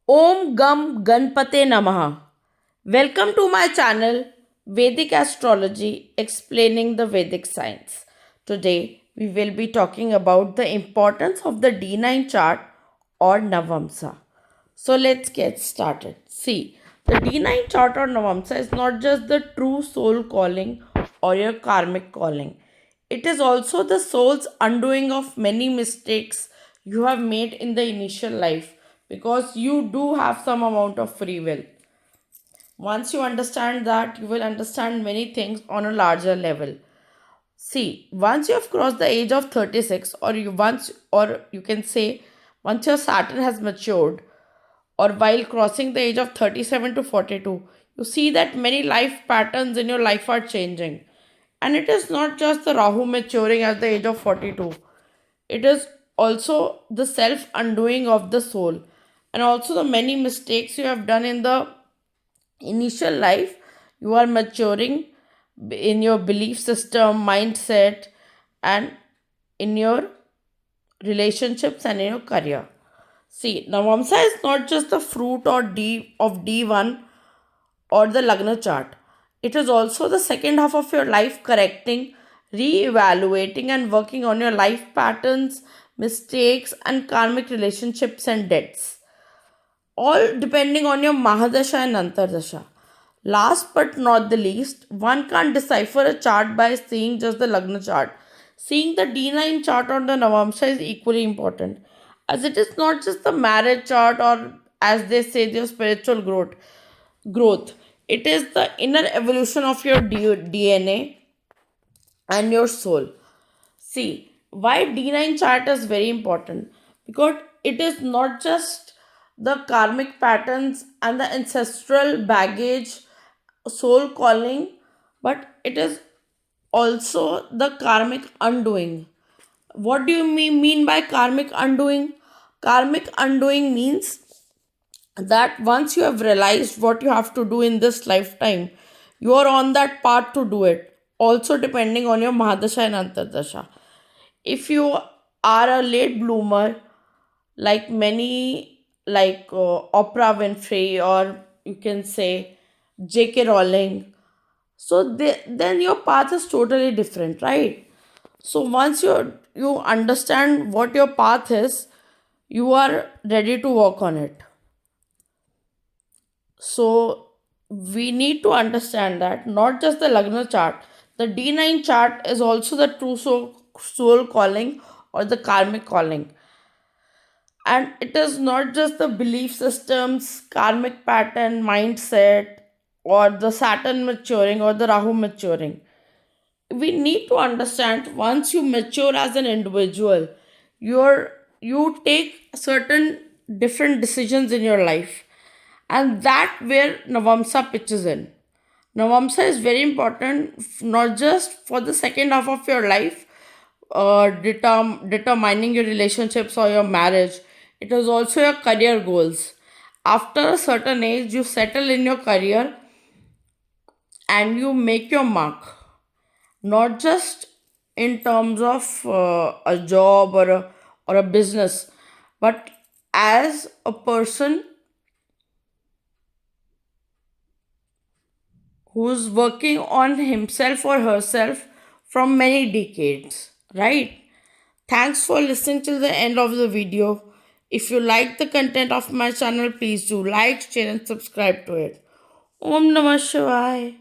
Om Gam Ganpate Namaha. Welcome to my channel Vedic Astrology explaining the Vedic science. Today we will be talking about the importance of the D9 chart or Navamsa. So let's get started. See, the D9 chart or Navamsa is not just the true soul calling or your karmic calling. It is also the soul's undoing of many mistakes you have made in the initial life because you do have some amount of free will. Once you understand that, you will understand many things on a larger level. See, once you have crossed the age of 36, or you can say, once your Saturn has matured, or while crossing the age of 37 to 42, you see that many life patterns in your life are changing. And it is not just the Rahu maturing at the age of 42, it is also the self undoing of the soul, and also the many mistakes you have done in the initial life. You are maturing in your belief system, mindset, and in your relationships and in your career. See, Navamsa is not just the fruit or D of D1 or the Lagna chart. It is also the second half of your life correcting, re-evaluating and working on your life patterns, mistakes and karmic relationships and debts. All depending on your Mahadasha and Antardasha. Last but not the least, one can't decipher a chart by seeing just the Lagna chart. Seeing the D9 chart or the Navamsa is equally important, as it is not just the marriage chart or, as they say, your spiritual growth. It is the inner evolution of your DNA and your soul. See, why D9 chart is very important? Because it is not just the karmic patterns and the ancestral baggage, soul calling, but it is also the karmic undoing. What do you mean by karmic undoing? Karmic undoing means that once you have realized what you have to do in this lifetime, you are on that path to do it. Also, depending on your Mahadasha and Antardasha. If you are a late bloomer, like many, like Oprah Winfrey, or you can say J.K. Rowling, so then your path is totally different, right? So once you understand what your path is, you are ready to work on it. So we need to understand that not just the Lagna chart, the D9 chart is also the true soul calling or the karmic calling. And it is not just the belief systems, karmic pattern, mindset, or the Saturn maturing or the Rahu maturing. We need to understand once you mature as an individual, you take certain different decisions in your life, and that where Navamsa pitches in. Navamsa is very important, not just for the second half of your life, determining your relationships or your marriage. It is also your career goals. After a certain age, you settle in your career and you make your mark, not just in terms of a job or a business, but as a person who's working on himself or herself from many decades, right? Thanks for listening till the end of the video. If you like the content of my channel, please do like, share, and subscribe to it. Om Namah Shivaya.